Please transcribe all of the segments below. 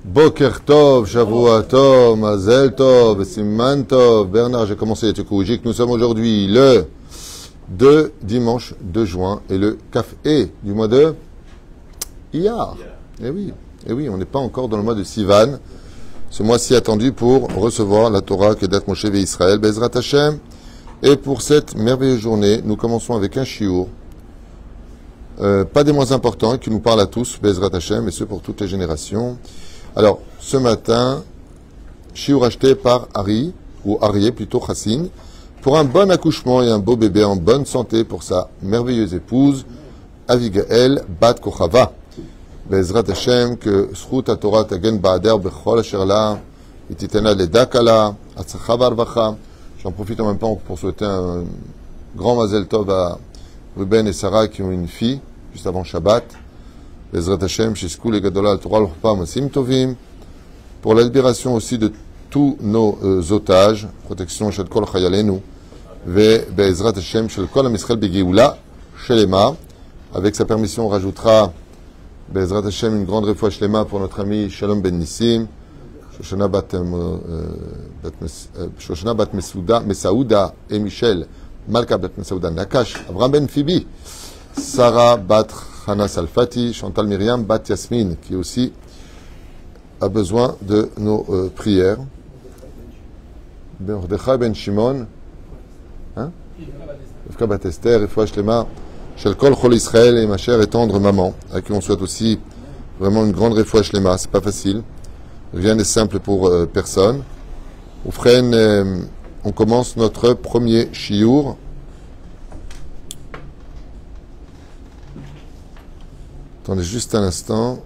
Boker Tov, Shavua Tov, Mazel Tov, Siman Tov. Bernard, j'ai commencé à te corriger que nous sommes aujourd'hui le 2 dimanche 2 juin et le Kaf-E du mois de Iyar. Eh oui, on n'est pas encore dans le mois de Sivan, ce mois si attendu pour recevoir la Torah Kedat Moshe ve Israël, Bezrat Hashem. Et pour cette merveilleuse journée, nous commençons avec un shiur, pas des moins importants, qui nous parle à tous, Bezrat Hashem, et ce pour toutes les générations. Alors, ce matin, shiur acheté par Ari, ou Arié plutôt, Chassin, pour un bon accouchement et un beau bébé en bonne santé pour sa merveilleuse épouse, Avigaël Bat Kochava. Bezrat Hashem, que Zchut HaTorah tagen ba'ader bechol asher la, ititena ledakala, atzacha varvacha. J'en profite en même temps pour souhaiter un grand Mazel Tov à Ruben et Sarah qui ont une fille, juste avant Shabbat. Bezrat Hashem, Shizku le Gadola al Torah l'Chpa Masim Tovim. Pour la libération aussi de tous nos otages, protection Shel Kol Chayalenu, Ve Bezrat Hashem, Shel Kol HaMisraël Begeoula, Shelema. Avec sa permission, on rajoutera Bezrat Hashem une grande réfoua Shlema pour notre ami Shalom Ben Nissim, Shoshana Bat Mesaouda et Michel Malka Bat Mesaouda Nakash, Abraham Ben Fibi, Sarah Bat Hana Salfati, Chantal Myriam Bat Yasmine, qui aussi a besoin de nos prières. Mordechai Ben Shimon, Rivka Bat Esther, réfoua Shlema, Shel Kol Chol Israël et ma chère et tendre maman, à qui on souhaite aussi vraiment une grande réfoua Shlema. C'est pas facile. Rien n'est simple pour personne. Oufren, on commence notre premier shiur. Attendez juste un instant.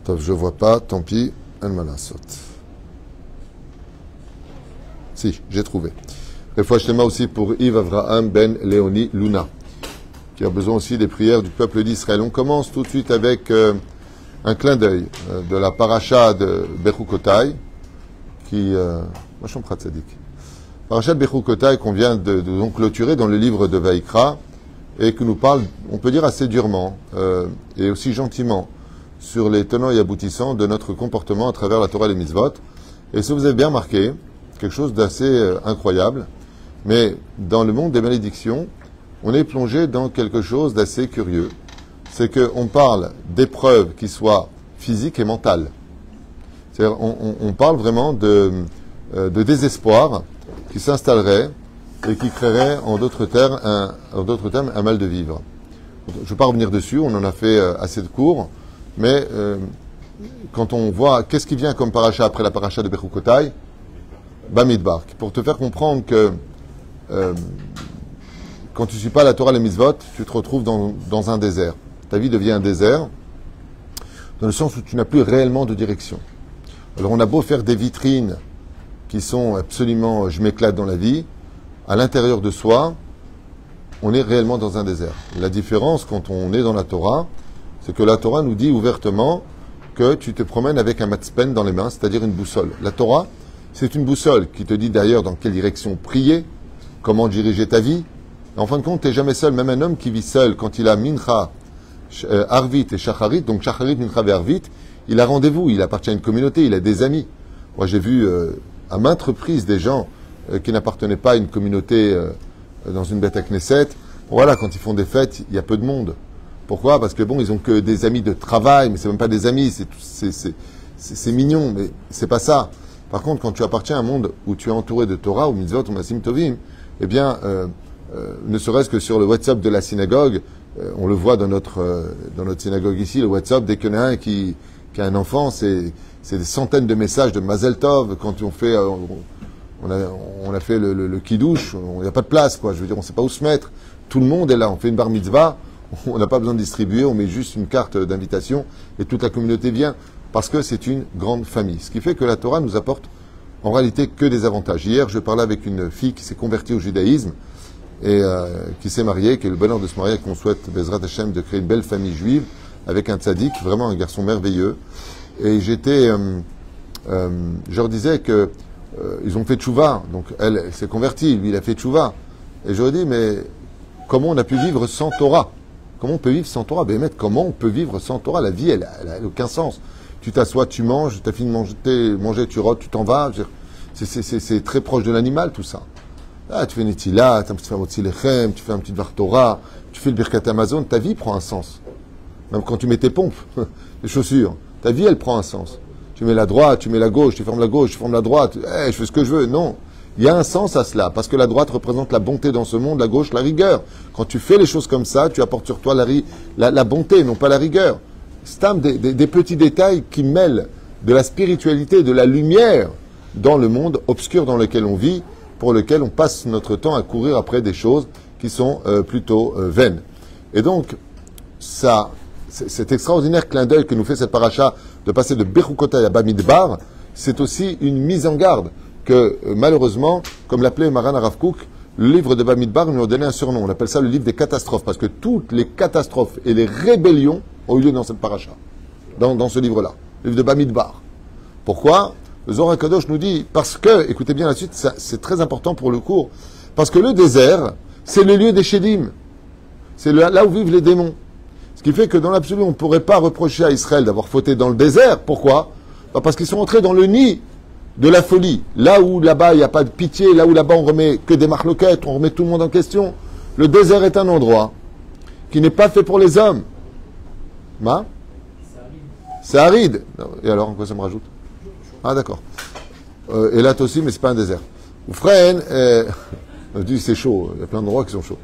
Top, je vois pas, tant pis. Elle m'a la saute. Si, j'ai trouvé. Réfoua Shlema aussi pour Yves Avraham Ben Léonie Luna, qui a besoin aussi des prières du peuple d'Israël. On commence tout de suite avec un clin d'œil de la paracha de Bechukotai, qui... moi, je suis Tzadik. Paracha de Bechukotai qu'on vient de donc clôturer dans le livre de Vaïkra, et que nous parle, on peut dire assez durement, et aussi gentiment, sur les tenants et aboutissants de notre comportement à travers la Torah et les mitzvot. Et si vous avez bien remarqué, quelque chose d'assez incroyable, mais dans le monde des malédictions, on est plongé dans quelque chose d'assez curieux. C'est qu'on parle d'épreuves qui soient physiques et mentales. C'est-à-dire, on parle vraiment de désespoir qui s'installerait et qui créerait, en d'autres termes, un mal de vivre. Je ne vais pas revenir dessus, on en a fait assez de cours, mais quand on voit qu'est-ce qui vient comme paracha après la paracha de Bechukotai, Bamidbar, pour te faire comprendre que quand tu ne suis pas la Torah et les mitzvot, tu te retrouves dans un désert. Ta vie devient un désert, dans le sens où tu n'as plus réellement de direction. Alors on a beau faire des vitrines qui sont absolument, je m'éclate dans la vie, à l'intérieur de soi, on est réellement dans un désert. La différence quand on est dans la Torah, c'est que la Torah nous dit ouvertement que tu te promènes avec un matzpen dans les mains, c'est-à-dire une boussole. La Torah, c'est une boussole qui te dit d'ailleurs dans quelle direction prier, comment diriger ta vie. En fin de compte, tu n'es jamais seul. Même un homme qui vit seul, quand il a Mincha, Arvit et Shacharit, donc Shacharit, Mincha et Arvit, il a rendez-vous, il appartient à une communauté, il a des amis. Moi, j'ai vu à maintes reprises des gens qui n'appartenaient pas à une communauté dans une bête à Knesset. Voilà, quand ils font des fêtes, il y a peu de monde. Pourquoi? Parce que bon, ils ont que des amis de travail, mais c'est même pas des amis, c'est mignon, mais c'est pas ça. Par contre, quand tu appartiens à un monde où tu es entouré de Torah, ou mitzvot, ou masim tovim, eh bien, ne serait-ce que sur le WhatsApp de la synagogue, on le voit dans notre synagogue ici, le WhatsApp, dès qu'il y en a un qui a un enfant, c'est des centaines de messages de Mazel Tov. Quand on fait, on a fait le kiddush, il n'y a pas de place, quoi. Je veux dire, on ne sait pas où se mettre. Tout le monde est là. On fait une bar mitzvah, on n'a pas besoin de distribuer, on met juste une carte d'invitation et toute la communauté vient parce que c'est une grande famille. Ce qui fait que la Torah nous apporte en réalité que des avantages. Hier, je parlais avec une fille qui s'est convertie au judaïsme et qui s'est mariée, qui a eu le bonheur de se marier, qu'on souhaite, Bezrat Hashem, de créer une belle famille juive avec un tzaddik, vraiment un garçon merveilleux. Et je leur disais que ils ont fait tchouva, donc elle s'est convertie, lui il a fait tchouva. Et je leur ai dit, mais comment on a pu vivre sans Torah? Comment on peut vivre sans Torah? Ben, comment on peut vivre sans Torah? La vie, elle n'a aucun sens. Tu t'assois, tu manges, tu as fini de manger, tu rôtes, tu t'en vas. C'est très proche de l'animal, tout ça. Ah, tu fais une etila, tu fais un petit lechem, tu fais un petit vartora, tu fais le birkat Amazon, ta vie prend un sens. Même quand tu mets tes pompes, les chaussures, ta vie, elle prend un sens. Tu mets la droite, tu mets la gauche, tu fermes la gauche, tu fermes la droite, je fais ce que je veux. Non. Il y a un sens à cela, parce que la droite représente la bonté dans ce monde, la gauche, la rigueur. Quand tu fais les choses comme ça, tu apportes sur toi la bonté, non pas la rigueur. C'est des petits détails qui mêlent de la spiritualité, de la lumière dans le monde obscur dans lequel on vit, pour lequel on passe notre temps à courir après des choses qui sont plutôt vaines. Et donc, ça, cet extraordinaire clin d'œil que nous fait cette paracha de passer de Bechukotay à Bamidbar, c'est aussi une mise en garde que, malheureusement, comme l'appelait Maran Arav Kook, le livre de Bamidbar nous a donné un surnom. On appelle ça le livre des catastrophes, parce que toutes les catastrophes et les rébellions ont eu lieu dans cette paracha, dans ce livre-là, le livre de Bamidbar. Pourquoi? Le Zohar HaKadosh nous dit, parce que, écoutez bien la suite, c'est très important pour le cours, parce que le désert, c'est le lieu des Shedim. C'est là où vivent les démons. Ce qui fait que dans l'absolu, on ne pourrait pas reprocher à Israël d'avoir fauté dans le désert. Pourquoi? Parce qu'ils sont entrés dans le nid de la folie. Là où là-bas, il n'y a pas de pitié, là où là-bas, on remet que des marloquettes, on remet tout le monde en question. Le désert est un endroit qui n'est pas fait pour les hommes. C'est aride. Et alors, en quoi ça me rajoute? Ah, d'accord. Et là aussi, mais c'est pas un désert. Oufren, on dit c'est chaud, il y a plein d'endroits qui sont chauds.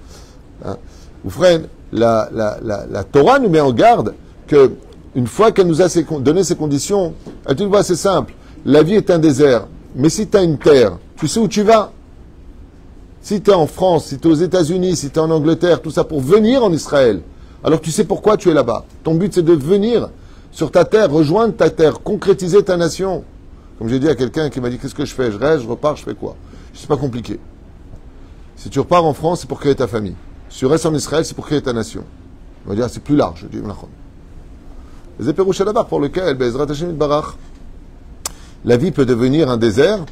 Hein? Oufren, la Torah nous met en garde que une fois qu'elle nous a donné ces conditions, elle te dit, c'est simple, la vie est un désert, mais si tu as une terre, tu sais où tu vas. Si tu es en France, si tu es aux États-Unis, si tu es en Angleterre, tout ça pour venir en Israël, alors tu sais pourquoi tu es là-bas. Ton but, c'est de venir sur ta terre, rejoindre ta terre, concrétiser ta nation. Comme j'ai dit à quelqu'un qui m'a dit, qu'est-ce que je fais? Je reste, je repars, je fais quoi? C'est pas compliqué. Si tu repars en France, c'est pour créer ta famille. Si tu restes en Israël, c'est pour créer ta nation. On va dire, c'est plus large. Je dis, les épérouches à la barre pour lequel, Bezrat Hashem Barach, la vie peut devenir un désert,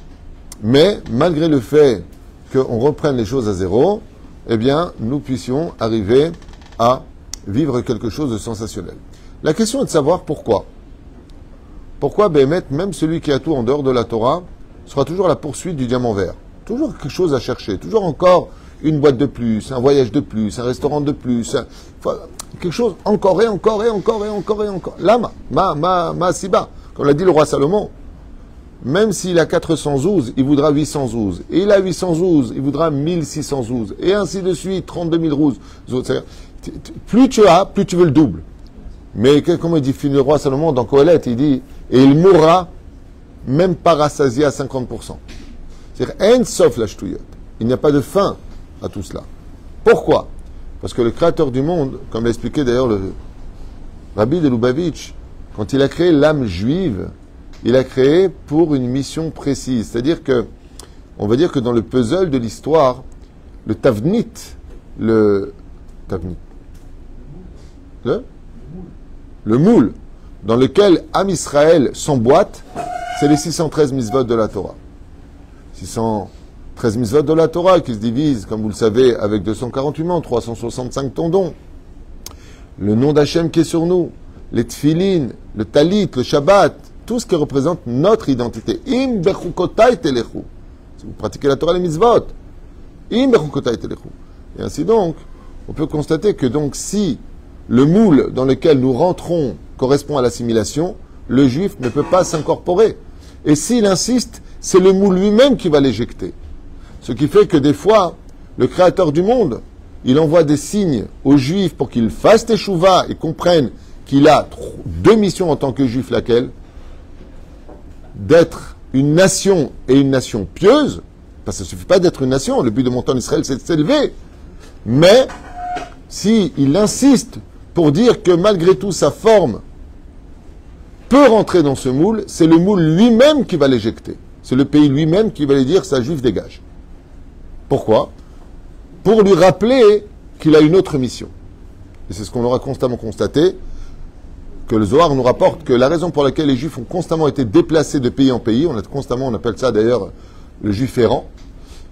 mais malgré le fait qu'on reprenne les choses à zéro, eh bien, nous puissions arriver à vivre quelque chose de sensationnel. La question est de savoir pourquoi. Pourquoi, Béhémet, même celui qui a tout en dehors de la Torah, sera toujours à la poursuite du diamant vert. Toujours quelque chose à chercher. Toujours encore une boîte de plus, un voyage de plus, un restaurant de plus. Quelque chose encore et encore et encore et encore et encore. Lama, ma siba. Comme l'a dit le roi Salomon. Même s'il a 412, il voudra 812. Et il a 812, il voudra 1612. Et ainsi de suite, 32 000 roues. Plus tu as, plus tu veux le double. Mais comment il dit le roi Salomon dans Kohelet, il dit, et il mourra même pas rassasié à 50%. C'est-à-dire, en sauf la ch'touillotte. Il n'y a pas de fin à tout cela. Pourquoi? Parce que le créateur du monde, comme l'a expliqué d'ailleurs le Rabbi de Lubavitch, quand il a créé l'âme juive, il a créé pour une mission précise. C'est-à-dire que, on va dire que dans le puzzle de l'histoire, le tavnit, le moule dans lequel Am Israël s'emboîte, c'est les 613 mitzvot de la Torah. 613 mitzvot de la Torah qui se divisent, comme vous le savez, avec 248 membres, 365 tendons. Le nom d'Hachem qui est sur nous, les tfilin, le talit, le shabbat, tout ce qui représente notre identité. Im bechukotay telechu. Si vous pratiquez la Torah, les mitzvot. Im bechukotay telechu. Et ainsi donc, on peut constater que donc si le moule dans lequel nous rentrons correspond à l'assimilation, le juif ne peut pas s'incorporer. Et s'il insiste, c'est le moule lui-même qui va l'éjecter. Ce qui fait que des fois, le créateur du monde, il envoie des signes aux juifs pour qu'ils fassent teshuva et comprennent qu'il a deux missions en tant que juif, laquelle? D'être une nation et une nation pieuse, parce que ça ne suffit pas d'être une nation, le but de monter en Israël c'est de s'élever, mais s'il insiste pour dire que malgré tout sa forme peut rentrer dans ce moule, c'est le moule lui-même qui va l'éjecter. C'est le pays lui-même qui va lui dire, ça juif dégage. Pourquoi? Pour lui rappeler qu'il a une autre mission. Et c'est ce qu'on aura constamment constaté, que le Zohar nous rapporte que la raison pour laquelle les Juifs ont constamment été déplacés de pays en pays, on appelle ça d'ailleurs le Juif errant,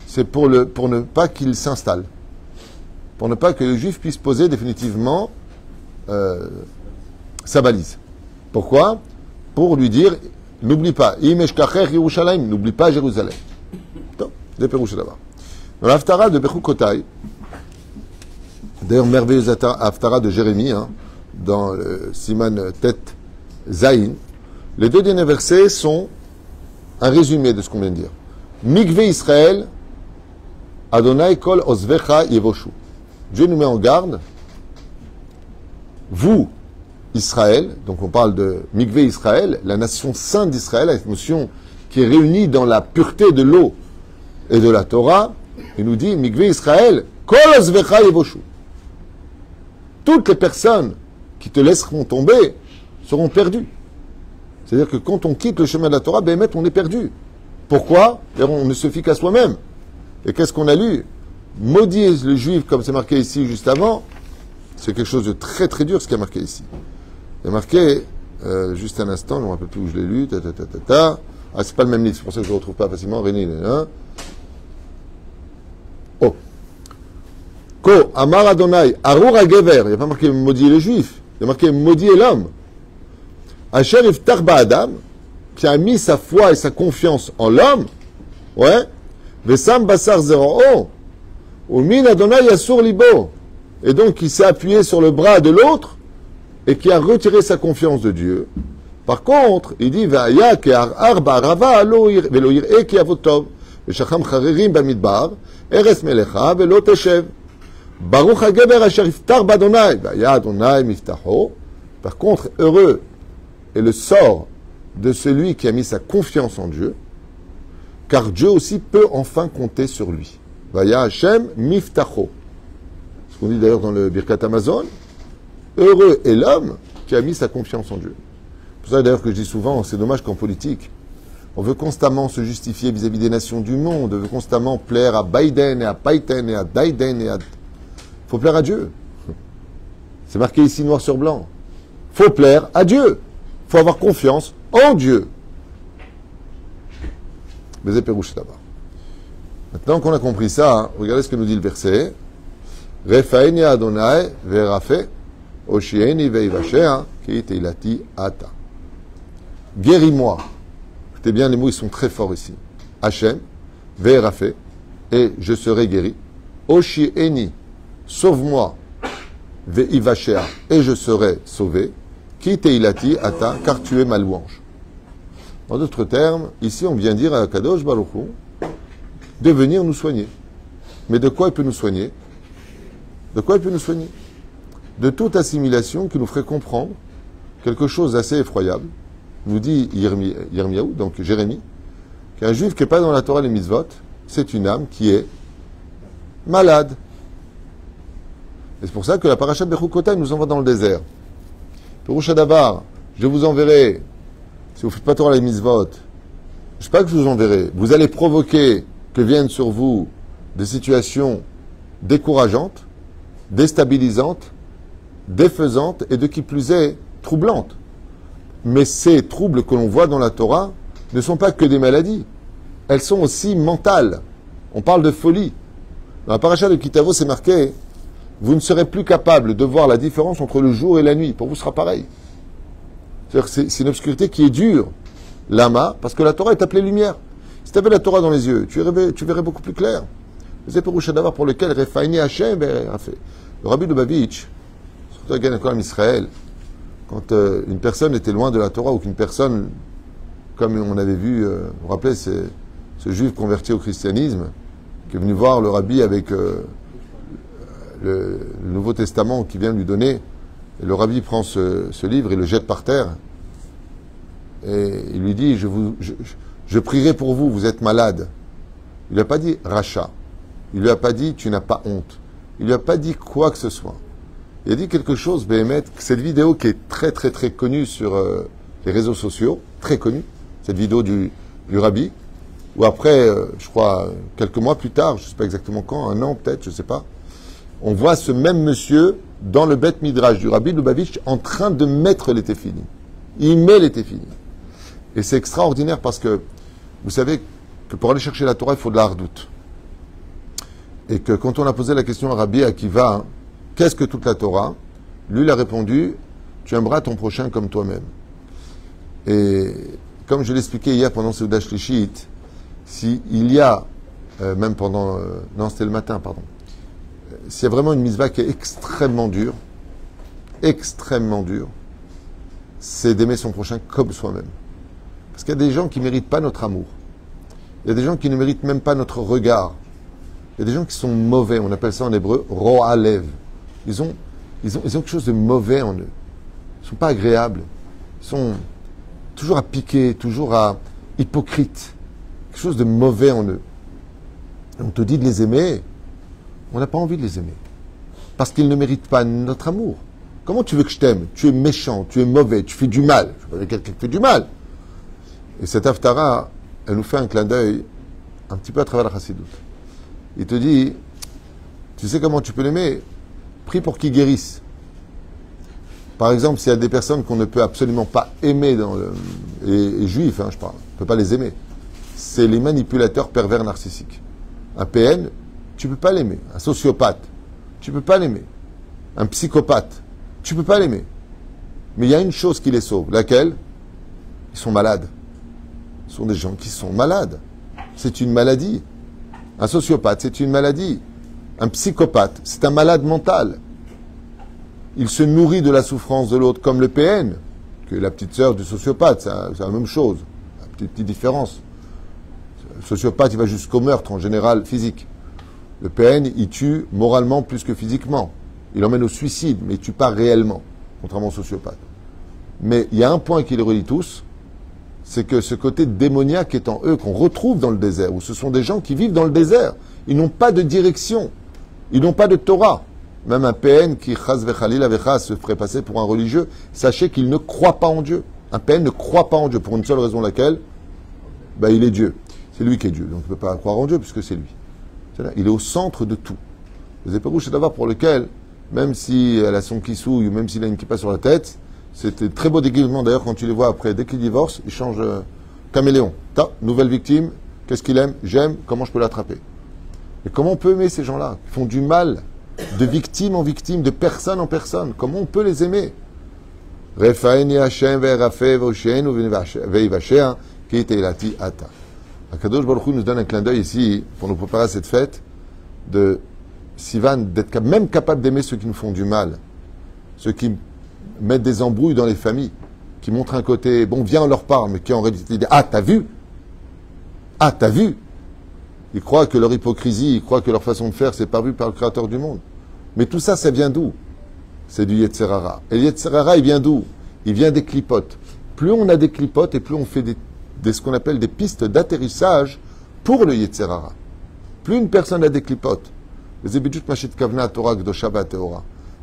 c'est pour ne pas qu'il s'installe. Pour ne pas que le Juif puisse poser définitivement sa valise. Pourquoi? Pour lui dire, n'oublie pas, n'oublie pas Jérusalem. Des Pérouche là-bas. Dans l'Haftara de Bechukotai, d'ailleurs, merveilleuse Haftara de Jérémie, hein, dans le Siman Tet Zayin, les deux derniers versets sont un résumé de ce qu'on vient de dire. Mikve Israël, Adonai kol osvecha yevoshu. Dieu nous met en garde. Vous, Israël, donc on parle de Mikve Israël, la nation sainte d'Israël, la nation qui est réunie dans la pureté de l'eau et de la Torah, il nous dit Mikve Israël, kol osvecha yevoshu. Toutes les personnes qui te laisseront tomber seront perdues. C'est-à-dire que quand on quitte le chemin de la Torah, ben, on est perdu. Pourquoi? On ne se fie qu'à soi-même. Et qu'est-ce qu'on a lu? Maudit le juif, comme c'est marqué ici juste avant, c'est quelque chose de très très dur ce qui est marqué ici. Il y a marqué, juste un instant, je ne me rappelle plus où je l'ai lu, Ah, c'est pas le même livre, c'est pour ça que je ne le retrouve pas facilement. Oh. Ko, Amar Adonai, Arur Gever, il n'y a pas marqué maudit les juifs, il y a marqué maudit l'homme. Asher Iftar Ba'adam, qui a mis sa foi et sa confiance en l'homme, ouais, Vesam Basar Zero, ou Min Adonai Yasur Libo, et donc qui s'est appuyé sur le bras de l'autre et qui a retiré sa confiance de Dieu. Par contre, il dit Va'aya ke ar ba'arava velo yir'e ki avotov v'shacham charirim bamidbar eres melecha velo teshev baruch hageber asher iftar b'Adonai va'aya Adonai miftacho. Par contre, heureux est le sort de celui qui a mis sa confiance en Dieu, car Dieu aussi peut enfin compter sur lui. Vaya Hashem miftacho. Ce qu'on dit d'ailleurs dans le Birkat Amazon, heureux est l'homme qui a mis sa confiance en Dieu. C'est pour ça d'ailleurs que je dis souvent, c'est dommage qu'en politique, on veut constamment se justifier vis-à-vis des nations du monde, on veut constamment plaire à Biden et à Paiten et à Daiden et à... Il faut plaire à Dieu. C'est marqué ici noir sur blanc. Il faut plaire à Dieu. Il faut avoir confiance en Dieu. Mais c'est Pérouche là-bas. Maintenant qu'on a compris ça, hein, regardez ce que nous dit le verset. Refaeni Adonai verafe oshieni veivashea ki teilati ata. Guéris-moi. Écoutez bien, les mots ils sont très forts ici. Hachem, verafe, et je serai guéri. Oshieni, sauve-moi. Veivashea, et je serai sauvé. Ki teilati ata, car tu es ma louange. En d'autres termes, ici on vient dire à Kadosh Baruch Hu de venir nous soigner. Mais de quoi il peut nous soigner? De quoi il peut nous soigner? De toute assimilation qui nous ferait comprendre quelque chose d'assez effroyable, nous dit Yirmiyahu, donc Jérémie, qu'un juif qui n'est pas dans la Torah et les mitzvot, c'est une âme qui est malade. Et c'est pour ça que la paracha de Bechukotai nous envoie dans le désert. Peroucha Davar, je vous enverrai, si vous ne faites pas Torah et les mitzvot, je ne sais pas que je vous enverrai, vous allez provoquer que viennent sur vous des situations décourageantes, déstabilisantes, défaisantes et de qui plus est, troublantes. Mais ces troubles que l'on voit dans la Torah ne sont pas que des maladies. Elles sont aussi mentales. On parle de folie. Dans la paracha de Kitavo, c'est marqué, vous ne serez plus capable de voir la différence entre le jour et la nuit. Pour vous, ce sera pareil. C'est une obscurité qui est dure. Lama, parce que la Torah est appelée lumière. Si tu avais la Torah dans les yeux, tu verrais beaucoup plus clair. C'est Péroucha Davar pour lequel Refaini Hachem a fait. Le Rabbi Lubavitch, surtout à en Israël, quand une personne était loin de la Torah ou qu'une personne, comme on avait vu, vous vous rappelez, ce juif converti au christianisme, qui est venu voir le Rabbi avec le Nouveau Testament qu'il vient de lui donner, et le Rabbi prend ce livre et le jette par terre, et il lui dit, je prierai pour vous, vous êtes malade. Il ne lui a pas dit rachat. Il ne lui a pas dit tu n'as pas honte. Il ne lui a pas dit quoi que ce soit. Il a dit quelque chose, Béhémet, cette vidéo qui est très très très connue sur les réseaux sociaux, très connue, cette vidéo du Rabbi, où après, je crois, quelques mois plus tard, je ne sais pas exactement quand, un an peut-être, je ne sais pas, on voit ce même monsieur dans le Beth Midrash du Rabbi Lubavitch en train de mettre les téfilim. Il met les téfilim. Et c'est extraordinaire parce que vous savez que pour aller chercher la Torah, il faut de la hardoute. Et que quand on a posé la question à Rabbi Akiva, qu'est-ce que toute la Torah? Lui, il a répondu, tu aimeras ton prochain comme toi-même. Et comme je l'expliquais hier pendant ce Udash Lishit, s'il y a, même pendant, non c'était le matin, pardon, s'il y a vraiment une mitzvah qui est extrêmement dure, c'est d'aimer son prochain comme soi-même. Parce qu'il y a des gens qui ne méritent pas notre amour. Il y a des gens qui ne méritent même pas notre regard. Il y a des gens qui sont mauvais, on appelle ça en hébreu ro'alev. Ils ont quelque chose de mauvais en eux. Ils ne sont pas agréables. Ils sont toujours à piquer, toujours à hypocrite. Quelque chose de mauvais en eux. Et on te dit de les aimer, on n'a pas envie de les aimer. Parce qu'ils ne méritent pas notre amour. Comment tu veux que je t'aime? Tu es méchant, tu es mauvais, tu fais du mal. Je veux quelqu'un qui fait du mal. Et cette Haftara, elle nous fait un clin d'œil un petit peu à travers la Chassidoute. Il te dit, tu sais comment tu peux l'aimer? Prie pour qu'il guérisse. Par exemple, s'il y a des personnes qu'on ne peut absolument pas aimer, et juifs, je parle, on ne peut pas les aimer, c'est les manipulateurs pervers narcissiques. Un PN, tu ne peux pas l'aimer. Un sociopathe, tu ne peux pas l'aimer. Un psychopathe, tu ne peux pas l'aimer. Mais il y a une chose qui les sauve. Laquelle? Ils sont malades. Ce sont des gens qui sont malades. C'est une maladie. Un sociopathe, c'est une maladie. Un psychopathe, c'est un malade mental. Il se nourrit de la souffrance de l'autre, comme le PN, que la petite sœur du sociopathe, c'est la même chose. La petite différence. Le sociopathe, il va jusqu'au meurtre, en général, physique. Le PN, il tue moralement plus que physiquement. Il emmène au suicide, mais il ne tue pas réellement, contrairement au sociopathe. Mais il y a un point qui les relie tous, c'est que ce côté démoniaque est en eux, qu'on retrouve dans le désert, où ce sont des gens qui vivent dans le désert. Ils n'ont pas de direction. Ils n'ont pas de Torah. Même un PN qui, chas vechalil avecha, se ferait passer pour un religieux, sachez qu'il ne croit pas en Dieu. Un PN ne croit pas en Dieu, pour une seule raison laquelle, il est Dieu. C'est lui qui est Dieu. Donc il ne peut pas croire en Dieu, puisque c'est lui. Il est au centre de tout. Les éperouches, c'est d'abord pour lequel, même si elle a son kissouille, ou même s'il a une kippa sur la tête, c'était très beau déguisement. D'ailleurs, quand tu les vois après, dès qu'ils divorcent, ils changent caméléon. Nouvelle victime, qu'est-ce qu'il aime? J'aime, comment je peux l'attraper? Et comment on peut aimer ces gens-là? Ils font du mal, de victime en victime, de personne en personne. Comment on peut les aimer? Akadosh Baruch Hu nous donne un clin d'œil ici, pour nous préparer à cette fête, de Sivan, d'être même capable d'aimer ceux qui nous font du mal, ceux qui mettent des embrouilles dans les familles, qui montrent un côté, bon, viens, on leur parle, mais qui en réalité dit, ah, t'as vu? Ah, t'as vu? Ils croient que leur hypocrisie, ils croient que leur façon de faire, c'est pas vu par le Créateur du monde. Mais tout ça, ça vient d'où? C'est du Yetzer Hara. Et le Yetzer Hara, il vient d'où? Il vient des clipotes. Plus on a des clipotes et plus on fait ce qu'on appelle des pistes d'atterrissage pour le Yetzer Hara. Plus une personne a des clipotes.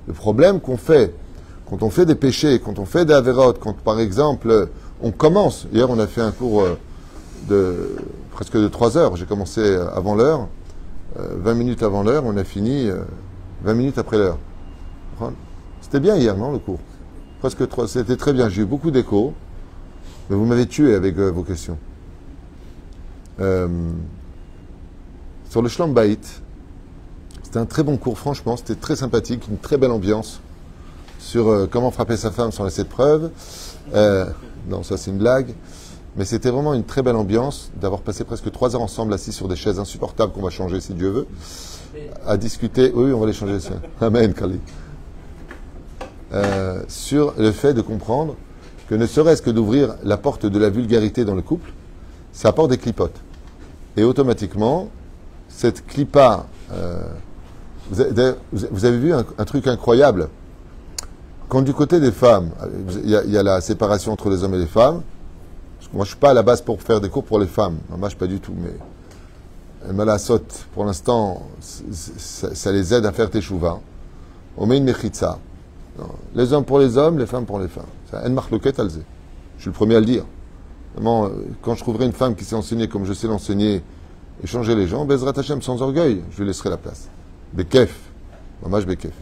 Le problème qu'on fait, quand on fait des péchés, quand on fait des avérotes, quand par exemple, on commence, hier on a fait un cours de presque de 3 heures, j'ai commencé avant l'heure, 20 minutes avant l'heure, on a fini 20 minutes après l'heure. C'était bien hier, non, le cours? Presque 3, c'était très bien, j'ai eu beaucoup d'échos, mais vous m'avez tué avec vos questions. Sur le Shlom Bayit, c'était un très bon cours, franchement, c'était très sympathique, une très belle ambiance sur comment frapper sa femme sans laisser de preuves. Non, ça c'est une blague. Mais c'était vraiment une très belle ambiance d'avoir passé presque 3 heures ensemble assis sur des chaises insupportables qu'on va changer si Dieu veut, à discuter. Oui, on va les changer. Amen, Kali. Sur le fait de comprendre que ne serait-ce que d'ouvrir la porte de la vulgarité dans le couple, ça apporte des clipotes. Et automatiquement, cette clipa... vous avez vu un truc incroyable. Quand du côté des femmes, il y a la séparation entre les hommes et les femmes, parce que moi je ne suis pas à la base pour faire des cours pour les femmes, moi je pas du tout, mais Malassot, pour l'instant, ça les aide à faire teshuva. On met une mechitza. Les hommes pour les hommes, les femmes pour les femmes. C'est un marloquet alzé. Je suis le premier à le dire. Vraiment, quand je trouverai une femme qui sait enseigner comme je sais l'enseigner et changer les gens, Bezrat Hashem sans orgueil, je lui laisserai la place. Bekef. Mamash Bekef.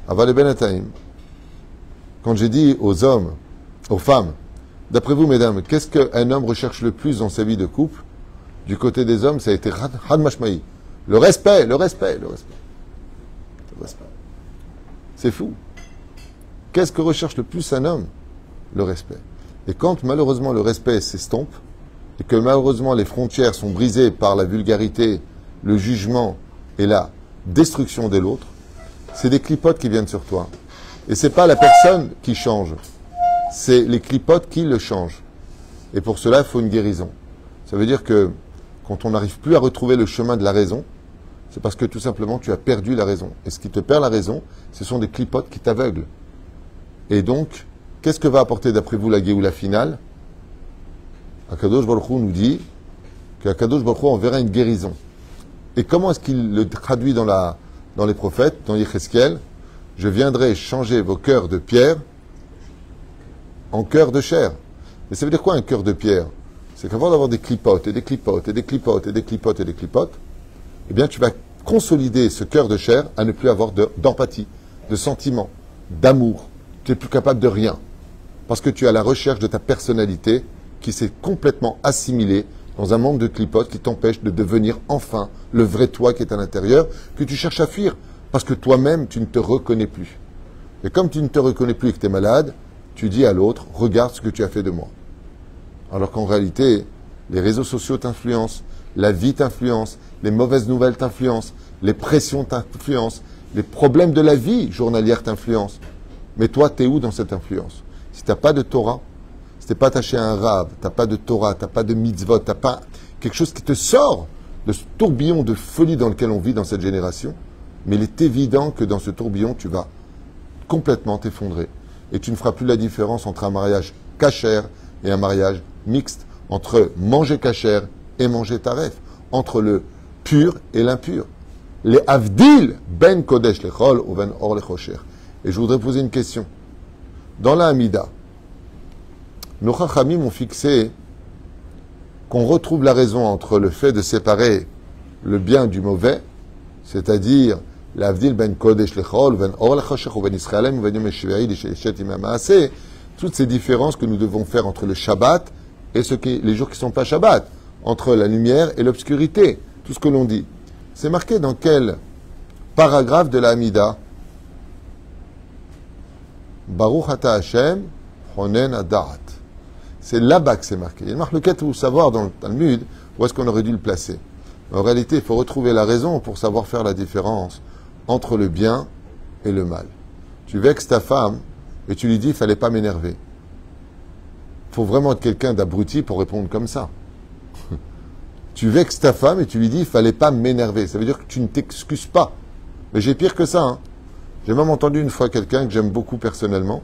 Aval ben Ataim. Quand j'ai dit aux hommes, aux femmes, d'après vous, mesdames, qu'est-ce qu'un homme recherche le plus dans sa vie de couple? Du côté des hommes, ça a été Had Mashmaï. Le respect, le respect, le respect. Le respect. C'est fou. qu'est-ce que recherche le plus un homme? Le respect. Et quand malheureusement le respect s'estompe, et que malheureusement les frontières sont brisées par la vulgarité, le jugement et la destruction de l'autre, c'est des clipotes qui viennent sur toi. Et c'est pas la personne qui change, c'est les clipotes qui le changent. Et pour cela, il faut une guérison. Ça veut dire que quand on n'arrive plus à retrouver le chemin de la raison, c'est parce que tout simplement tu as perdu la raison. Et ce qui te perd la raison, ce sont des clipotes qui t'aveuglent. Et donc, qu'est-ce que va apporter d'après vous la Géoula finale? Akadosh Baruch Hu nous dit qu'Akadosh Baruch Hu enverra une guérison. Et comment est-ce qu'il le traduit dans les prophètes, dans Yecheskel? Je viendrai changer vos cœurs de pierre en cœurs de chair. Mais ça veut dire quoi un cœur de pierre? C'est qu'avant d'avoir des clipotes, et des clipotes, et des clipotes, et des clipotes, et des clipotes, eh bien tu vas consolider ce cœur de chair à ne plus avoir d'empathie, de sentiment, d'amour. Tu n'es plus capable de rien. Parce que tu es à la recherche de ta personnalité qui s'est complètement assimilée dans un monde de clipotes qui t'empêche de devenir enfin le vrai toi qui est à l'intérieur, que tu cherches à fuir. Parce que toi-même, tu ne te reconnais plus. Et comme tu ne te reconnais plus et que tu es malade, tu dis à l'autre, regarde ce que tu as fait de moi. Alors qu'en réalité, les réseaux sociaux t'influencent, la vie t'influence, les mauvaises nouvelles t'influencent, les pressions t'influencent, les problèmes de la vie journalière t'influencent. Mais toi, t'es où dans cette influence? Si tu n'as pas de Torah, si tu n'es pas attaché à un rave, tu n'as pas de Torah, tu n'as pas de mitzvot, tu n'as pas quelque chose qui te sort de ce tourbillon de folie dans lequel on vit dans cette génération, mais il est évident que dans ce tourbillon, tu vas complètement t'effondrer. Et tu ne feras plus la différence entre un mariage kasher et un mariage mixte, entre manger kasher et manger taref, entre le pur et l'impur. Les avdil ben kodesh lechol ou ben or lechosher. Et je voudrais poser une question. Dans la Hamida, nos chachamim ont fixé qu'on retrouve la raison entre le fait de séparer le bien du mauvais, c'est-à-dire l'avdil ben kodesh lechol, ben or lechosher, ben israëlem, ben yom shvi'i, lishet imam maaseh, toutes ces différences que nous devons faire entre le Shabbat et les jours qui ne sont pas Shabbat, entre la lumière et l'obscurité, tout ce que l'on dit. C'est marqué dans quel paragraphe de la Hamida? Baruch ata Hashem, honen adat. C'est là-bas que c'est marqué. Il marque le quête pour savoir dans le Talmud où est-ce qu'on aurait dû le placer. En réalité, il faut retrouver la raison pour savoir faire la différence entre le bien et le mal. Tu vexes ta femme et tu lui dis, il ne fallait pas m'énerver. Il faut vraiment être quelqu'un d'abruti pour répondre comme ça. Tu vexes ta femme et tu lui dis, il ne fallait pas m'énerver. Ça veut dire que tu ne t'excuses pas. Mais j'ai pire que ça. Hein. J'ai même entendu une fois quelqu'un que j'aime beaucoup personnellement,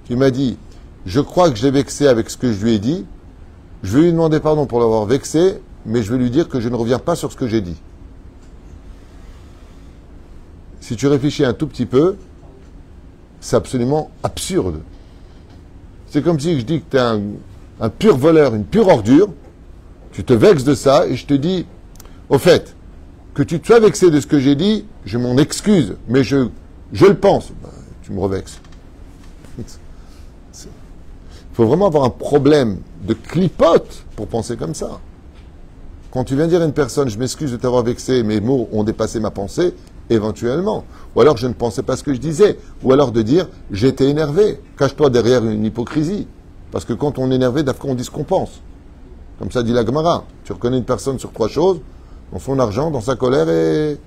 qui m'a dit, je crois que je l'ai vexé avec ce que je lui ai dit, je vais lui demander pardon pour l'avoir vexé, mais je vais lui dire que je ne reviens pas sur ce que j'ai dit. Si tu réfléchis un tout petit peu, c'est absolument absurde. C'est comme si je dis que tu es un pur voleur, une pure ordure, tu te vexes de ça et je te dis, au fait, que tu te sois vexé de ce que j'ai dit, je m'en excuse, mais je le pense. Ben, tu me revexes. Il faut vraiment avoir un problème de clipote pour penser comme ça. Quand tu viens dire à une personne, je m'excuse de t'avoir vexé, mes mots ont dépassé ma pensée, éventuellement. Ou alors je ne pensais pas ce que je disais. Ou alors de dire, j'étais énervé. Cache-toi derrière une hypocrisie. Parce que quand on est énervé, d'après on dit ce qu'on pense. Comme ça dit la Gemara. Tu reconnais une personne sur trois choses, dans son argent, dans sa colère et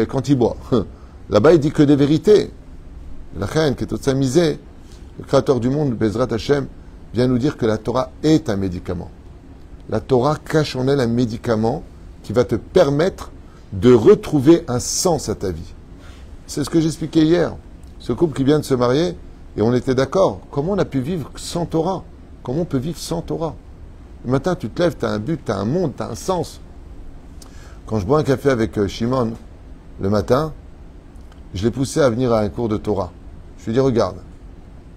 quand il boit. Là-bas, il dit que des vérités. La reine, qui est toute sa misée, le créateur du monde, Bezrat Hashem, vient nous dire que la Torah est un médicament. La Torah cache en elle un médicament qui va te permettre de retrouver un sens à ta vie. C'est ce que j'expliquais hier. Ce couple qui vient de se marier, et on était d'accord. Comment on a pu vivre sans Torah? Comment on peut vivre sans Torah? Le matin, tu te lèves, tu as un but, tu as un monde, tu as un sens. Quand je bois un café avec Shimon, le matin, je l'ai poussé à venir à un cours de Torah. Je lui ai dit, regarde,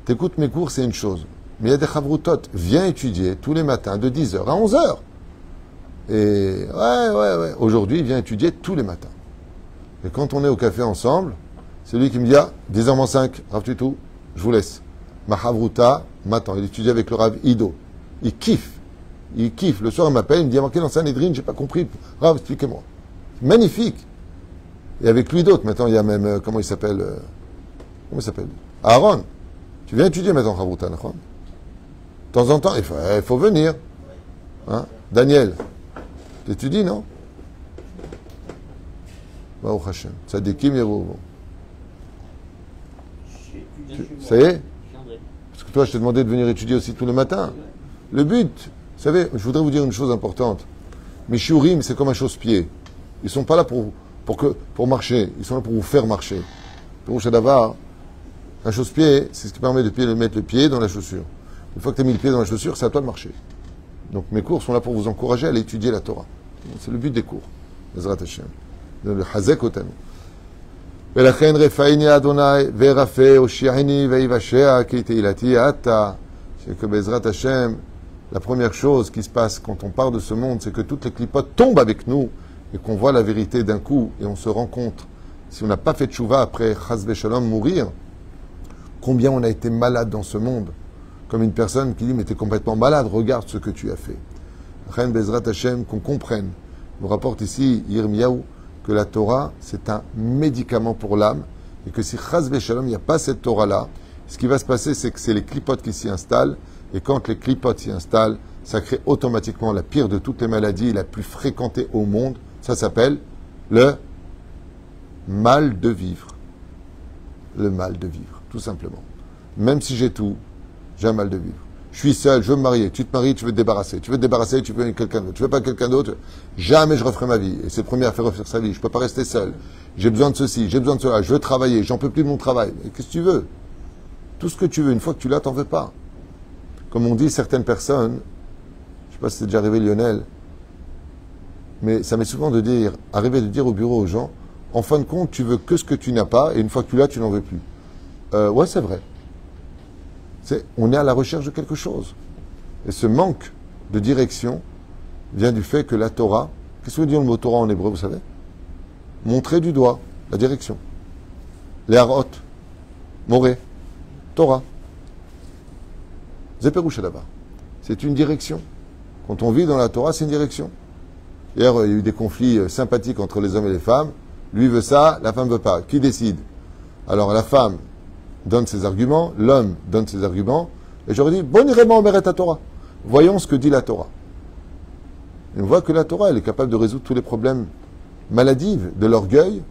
t'écoutes mes cours, c'est une chose. Mais il y a des chavrutot. Viens étudier tous les matins de 10h à 11h. Et ouais. Aujourd'hui, il vient étudier tous les matins. Et quand on est au café ensemble, c'est lui qui me dit, 10h-5, Rav Tutou, je vous laisse. Ma chavruta m'attend. Il étudie avec le Rav Ido. Il kiffe. Le soir, il m'appelle, il me dit, il y a marqué dans Sanhedrin, j'ai pas compris. Rav, expliquez-moi. Magnifique. Et avec lui d'autres. Maintenant, il y a même, comment il s'appelle Aaron. Tu viens étudier maintenant, Chavruta, de temps en temps, il faut venir. Hein? Daniel, tu étudies, non? Baruch Hashem. Tzadikim Yeruv. Ça y est? Parce que toi, je t'ai demandé de venir étudier aussi tous les matins. Le but, vous savez, je voudrais vous dire une chose importante. Mes shiurim, c'est comme un chausse-pied. Ils ne sont pas là pour marcher. Ils sont là pour vous faire marcher. Pour Shadavar, un chausse-pied, c'est ce qui permet de mettre le pied dans la chaussure. Une fois que tu as mis le pied dans la chaussure, c'est à toi de marcher. Donc mes cours sont là pour vous encourager à aller étudier la Torah. C'est le but des cours. Bezrat Hashem. Le Hazek Otanu. ולכן רפאיני אדוני ורפא הושיעני ויבשע כי תהילתי אתה. C'est que Bezrat Hashem, la première chose qui se passe quand on part de ce monde, c'est que toutes les clipotes tombent avec nous et qu'on voit la vérité d'un coup et on se rend compte, si on n'a pas fait de tchouva après Chas V'Shalom mourir, combien on a été malade dans ce monde. Comme une personne qui dit, mais t'es complètement malade, regarde ce que tu as fait. Chen Bezrat Hashem, qu'on comprenne. Nous rapporte ici Yirmiyahu que la Torah, c'est un médicament pour l'âme et que si Chas V'Shalom, il n'y a pas cette Torah-là, ce qui va se passer, c'est que c'est les clipotes qui s'y installent et quand les clipotes s'y installent, ça crée automatiquement la pire de toutes les maladies, la plus fréquentée au monde. Ça s'appelle le mal de vivre. Le mal de vivre, tout simplement. Même si j'ai tout, j'ai un mal de vivre. Je suis seul, je veux me marier. Tu te maries, tu veux te débarrasser. Tu veux te débarrasser, tu veux quelqu'un d'autre. Tu veux pas quelqu'un d'autre, jamais je referai ma vie. Et c'est le premier à faire refaire sa vie. Je peux pas rester seul. J'ai besoin de ceci, j'ai besoin de cela. Je veux travailler, j'en peux plus de mon travail. Mais qu'est-ce que tu veux? Tout ce que tu veux, une fois que tu l'as, t'en veux pas. Comme on dit certaines personnes, je sais pas si c'est déjà arrivé Lionel, mais ça m'est souvent arrivé de dire au bureau aux gens, en fin de compte, tu veux que ce que tu n'as pas, et une fois que tu l'as, tu n'en veux plus. Ouais, c'est vrai. On est à la recherche de quelque chose. Et ce manque de direction vient du fait que la Torah, qu'est-ce que veut dire le mot Torah en hébreu, vous savez? Montrer du doigt, la direction. Les harot, moré, Torah. Zéperouche là-bas. C'est une direction. Quand on vit dans la Torah, c'est une direction. Hier, il y a eu des conflits sympathiques entre les hommes et les femmes. Lui veut ça, la femme veut pas. Qui décide? Alors la femme donne ses arguments, l'homme donne ses arguments, et j'aurais dit, bon irément meret à Torah. Voyons ce que dit la Torah. Et on voit que la Torah, elle est capable de résoudre tous les problèmes maladifs de l'orgueil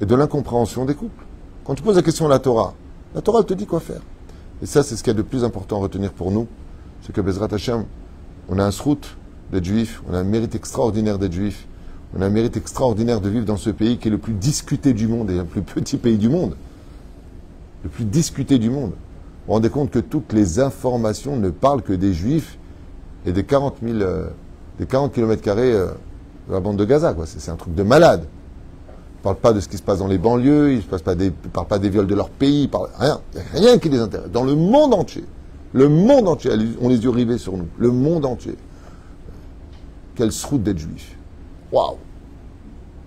et de l'incompréhension des couples. Quand tu poses la question à la Torah, elle te dit quoi faire. Et ça, c'est ce qu'il y a de plus important à retenir pour nous, c'est que Bezrat Hashem, on a un srout d'être juif, on a un mérite extraordinaire d'être juif, on a un mérite extraordinaire de vivre dans ce pays qui est le plus discuté du monde et le plus petit pays du monde. Le plus discuté du monde. Vous vous rendez compte que toutes les informations ne parlent que des Juifs et des 40 km² de la bande de Gaza, quoi. C'est un truc de malade. Ils ne parlent pas de ce qui se passe dans les banlieues, ils ne parlent pas des viols de leur pays, ils parlent rien. Il n'y a rien qui les intéresse. Dans le monde entier, on les yeux rivés sur nous. Le monde entier. Quelle sroute d'être juif. Waouh!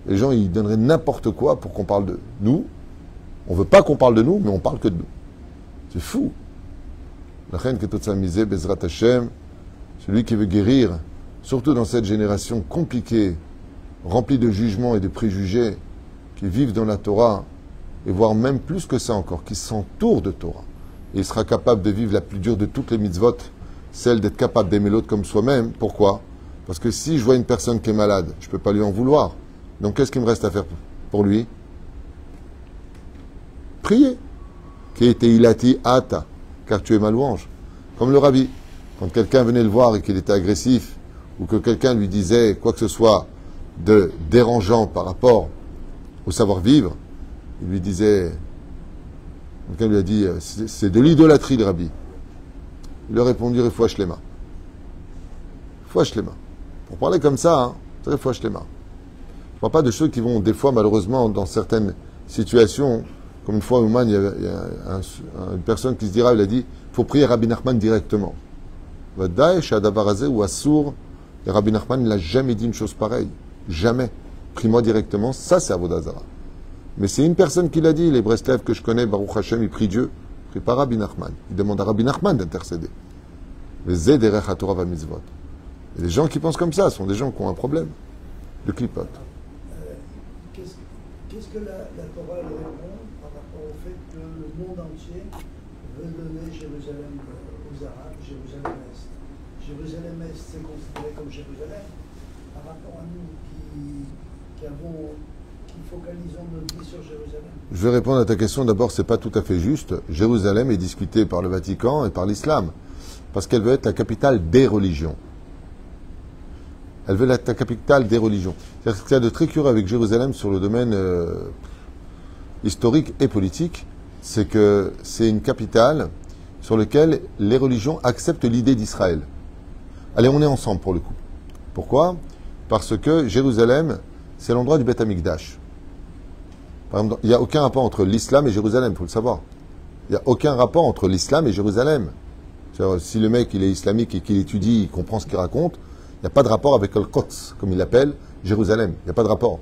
Les gens, ils donneraient n'importe quoi pour qu'on parle de nous. On ne veut pas qu'on parle de nous, mais on parle que de nous. C'est fou. La reine Ketotsamizé, Bezrat Hashem, celui qui veut guérir, surtout dans cette génération compliquée, remplie de jugements et de préjugés, qui vivent dans la Torah, et voire même plus que ça encore, qui s'entourent de Torah. Et il sera capable de vivre la plus dure de toutes les mitzvot, celle d'être capable d'aimer l'autre comme soi-même. Pourquoi? Parce que si je vois une personne qui est malade, je ne peux pas lui en vouloir. Donc qu'est-ce qu'il me reste à faire pour lui? Prier. Qui était ilati ata, car tu es ma louange. Comme le rabbi. Quand quelqu'un venait le voir et qu'il était agressif, ou que quelqu'un lui disait quoi que ce soit de dérangeant par rapport au savoir-vivre, il lui disait, quelqu'un lui a dit, c'est de l'idolâtrie, le rabbi. Il a répondu, Refoua Shlema. Refoua Shlema. Pour parler comme ça, hein, c'est Refoua Shlema. Je ne parle pas de ceux qui vont, des fois, malheureusement, dans certaines situations, comme une fois, au Ouman, il y a une personne qui se dira, il a dit, il faut prier Rabbi Nachman directement. Daesh, Adabarazé ou Assour, et Rabbi Nachman ne l'a jamais dit une chose pareille. Jamais. Prie-moi directement, ça c'est Avodazara. Mais c'est une personne qui l'a dit, les Breslev que je connais, Baruch Hashem, il prie Dieu, il prie pas Rabbi Nachman. Il demande à Rabbi Nachman d'intercéder. Les Zederech HaTorah VaMitzvot. Et les gens qui pensent comme ça sont des gens qui ont un problème de clipote. Qu'est-ce que la Torah leur répond par rapport au fait que le monde entier veut donner Jérusalem aux Arabes, Jérusalem-Est. Jérusalem-Est, c'est considéré comme Jérusalem par rapport à nous qui focalisons notre vie sur Jérusalem. Je vais répondre à ta question. D'abord, c'est pas tout à fait juste. Jérusalem est discutée par le Vatican et par l'islam, parce qu'elle veut être la capitale des religions. Elle veut être la capitale des religions. C'est-à-dire qu'il y a de très curieux avec Jérusalem sur le domaine historique et politique, c'est que c'est une capitale sur laquelle les religions acceptent l'idée d'Israël. Allez, on est ensemble pour le coup. Pourquoi ? Parce que Jérusalem, c'est l'endroit du Beth Amikdash. Par exemple, il n'y a aucun rapport entre l'islam et Jérusalem, il faut le savoir. Il n'y a aucun rapport entre l'islam et Jérusalem. Si le mec il est islamique et qu'il étudie, il comprend ce qu'il raconte, il n'y a pas de rapport avec Al-Quds, comme il l'appelle, Jérusalem. Il n'y a pas de rapport.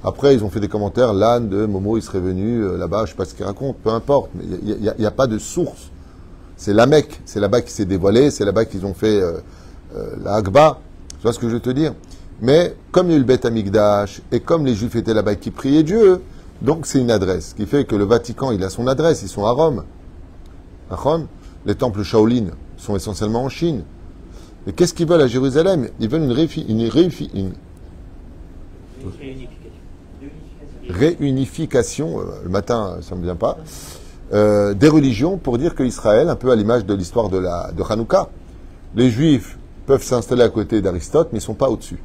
Après, ils ont fait des commentaires, l'âne de Momo, il serait venu là-bas, je ne sais pas ce qu'il raconte, peu importe, mais il n'y a pas de source. C'est la Mecque, c'est là-bas qu'il s'est dévoilé, c'est là-bas qu'ils ont fait la Hakba, tu vois ce que je veux te dire. Mais comme il y a eu le Beth Amikdash, et comme les Juifs étaient là-bas qui priaient Dieu, donc c'est une adresse, ce qui fait que le Vatican, il a son adresse, ils sont à Rome. À Rome, les temples Shaolin sont essentiellement en Chine. Mais qu'est-ce qu'ils veulent à Jérusalem? Ils veulent une réunification, le matin ça ne me vient pas, des religions pour dire qu'Israël, un peu à l'image de l'histoire de Hanouka, les Juifs peuvent s'installer à côté d'Aristote, mais ils ne sont pas au-dessus.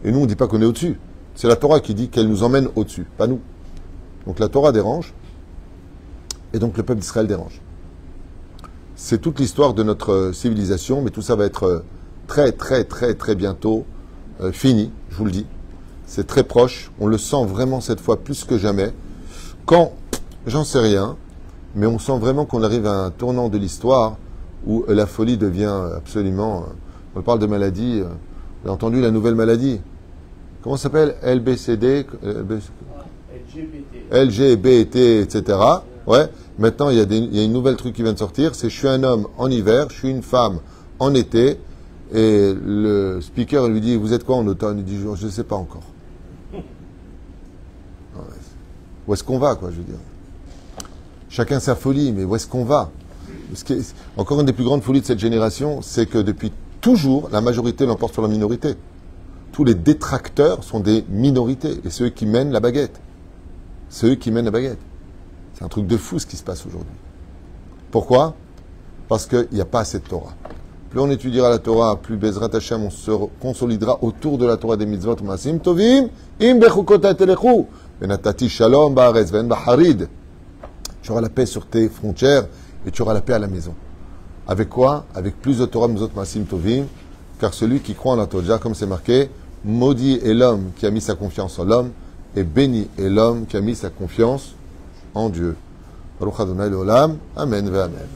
Et nous, on ne dit pas qu'on est au-dessus. C'est la Torah qui dit qu'elle nous emmène au-dessus, pas nous. Donc la Torah dérange, et donc le peuple d'Israël dérange. C'est toute l'histoire de notre civilisation, mais tout ça va être très, très, très, très bientôt fini, je vous le dis. C'est très proche, on le sent vraiment cette fois plus que jamais. Quand, j'en sais rien, mais on sent vraiment qu'on arrive à un tournant de l'histoire où la folie devient absolument... on parle de maladie, vous avez entendu la nouvelle maladie? Comment ça s'appelle? LBCD, LGBT, etc. Ouais. Maintenant, il y a une nouvelle truc qui vient de sortir, c'est je suis un homme en hiver, je suis une femme en été, et le speaker lui dit, vous êtes quoi en automne? Il dit, je ne sais pas encore. Où est-ce qu'on va, quoi, je veux dire? Chacun sa folie, mais où est-ce qu'on va? Encore une des plus grandes folies de cette génération, c'est que depuis toujours, la majorité l'emporte sur la minorité. Tous les détracteurs sont des minorités, et c'est eux qui mènent la baguette. C'est eux qui mènent la baguette. C'est un truc de fou ce qui se passe aujourd'hui. Pourquoi? Parce qu'il n'y a pas assez de Torah. Plus on étudiera la Torah, plus Bezrat Hashem, on se consolidera autour de la Torah des mitzvot. Maasim tovim, im bechukota telechu, venatati shalom ba'aretz ven ba'harid. Tu auras la paix sur tes frontières et tu auras la paix à la maison. Avec quoi? Avec plus de Torah, mitzvot, maasim tovim, car celui qui croit en la Torah, comme c'est marqué, maudit est l'homme qui a mis sa confiance en l'homme, et béni est l'homme qui a mis sa confiance en Dieu. Baruch Adonai l'olam. Amen ve amen.